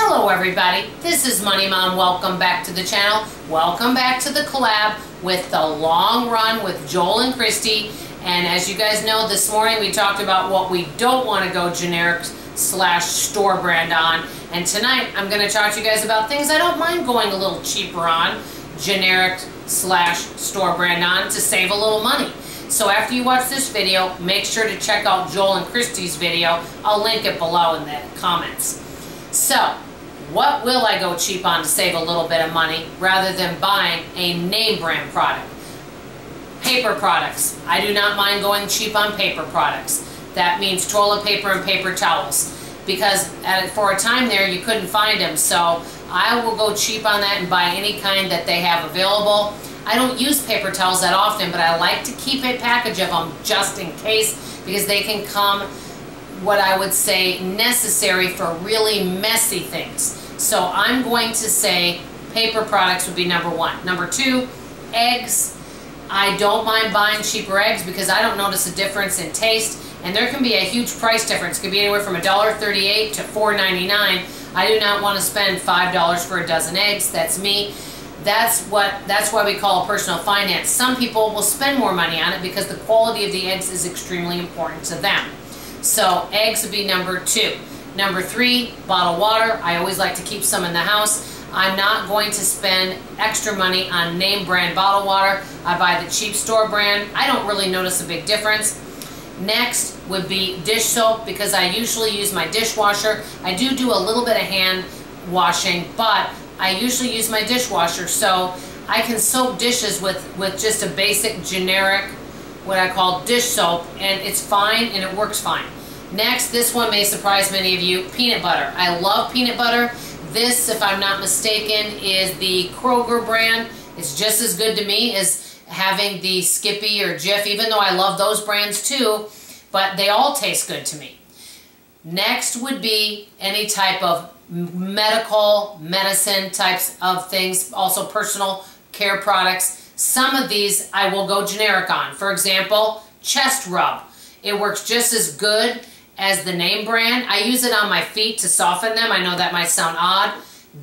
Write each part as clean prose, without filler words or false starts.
Hello everybody, this is Money Mom. Welcome back to the channel. Welcome back to the collab with the long run with Joel and Christy. And as you guys know, this morning we talked about what we don't want to go generic slash store brand on. And tonight I'm going to talk to you guys about things I don't mind going a little cheaper on, generic slash store brand on, to save a little money. So after you watch this video, make sure to check out Joel and Christy's video. I'll link it below in the comments. So, what will I go cheap on to save a little bit of money rather than buying a name brand product? Paper products. I do not mind going cheap on paper products. That means toilet paper and paper towels. Because for a time there you couldn't find them, so I will go cheap on that and buy any kind that they have available. I don't use paper towels that often, but I like to keep a package of them just in case, because they can come, what I would say, necessary for really messy things. So I'm going to say paper products would be number one. Number two, eggs. I don't mind buying cheaper eggs because I don't notice a difference in taste, and there can be a huge price difference. It could be anywhere from $1.38 to $4.99. I do not want to spend $5 for a dozen eggs. That's me. That's why we call it personal finance. Some people will spend more money on it because the quality of the eggs is extremely important to them. So eggs would be number two. Number three, bottled water. I always like to keep some in the house. I'm not going to spend extra money on name brand bottled water. I buy the cheap store brand. I don't really notice a big difference. Next would be dish soap, because I usually use my dishwasher. I do a little bit of hand washing, but I usually use my dishwasher, so I can soak dishes with just a basic generic, what I call dish soap, and it's fine and it works fine. Next, this one may surprise many of you, peanut butter. I love peanut butter. This, if I'm not mistaken, is the Kroger brand. It's just as good to me as having the Skippy or Jif, even though I love those brands too, but they all taste good to me. Next would be any type of medical, medicine types of things, also personal care products. Some of these I will go generic on. For example, chest rub. It works just as good as the name brand. I use it on my feet to soften them. I know that might sound odd.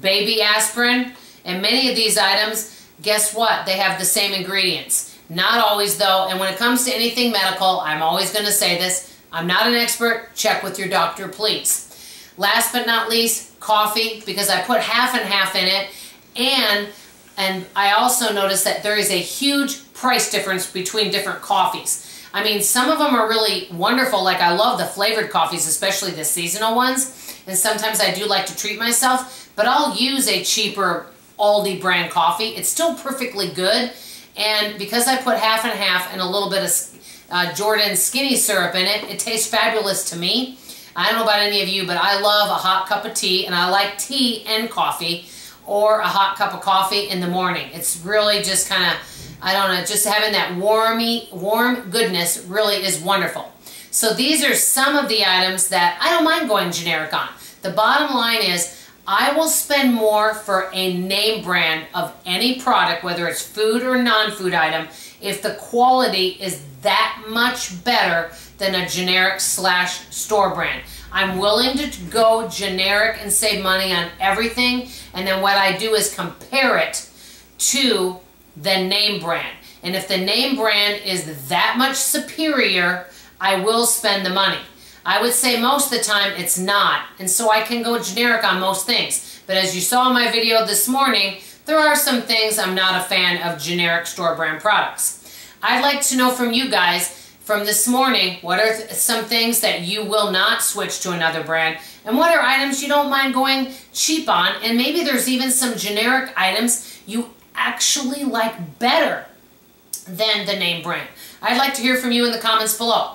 Baby aspirin. And many of these items, guess what? They have the same ingredients. Not always though, and when it comes to anything medical, I'm always going to say this, I'm not an expert. Check with your doctor, please. Last but not least, coffee, because I put half and half in it, and I also noticed that there is a huge price difference between different coffees. I mean, some of them are really wonderful, like I love the flavored coffees, especially the seasonal ones, and sometimes I do like to treat myself, but I'll use a cheaper Aldi brand coffee. It's still perfectly good, and because I put half and half and a little bit of Jordan skinny syrup in it, it tastes fabulous to me. I don't know about any of you, but I love a hot cup of tea, and I like tea and coffee, or a hot cup of coffee in the morning. It's really just kind of, I don't know, just having that warm goodness really is wonderful. So these are some of the items that I don't mind going generic on. The bottom line is, I will spend more for a name brand of any product, whether it's food or non-food item, if the quality is that much better than a generic slash store brand. I'm willing to go generic and save money on everything, and then what I do is compare it to the name brand. And if the name brand is that much superior, I will spend the money. I would say most of the time it's not, and so I can go generic on most things. But as you saw in my video this morning, there are some things I'm not a fan of generic store brand products. I'd like to know from you guys from this morning, what are some things that you will not switch to another brand, and what are items you don't mind going cheap on, and maybe there's even some generic items you actually like better than the name brand. I'd like to hear from you in the comments below.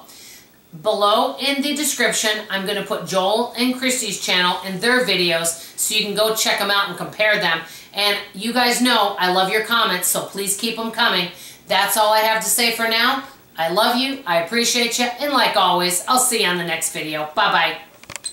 Below in the description, I'm going to put Joel and Christy's channel and their videos so you can go check them out and compare them. And you guys know I love your comments, so please keep them coming. That's all I have to say for now. I love you, I appreciate you, and like always, I'll see you on the next video. Bye-bye.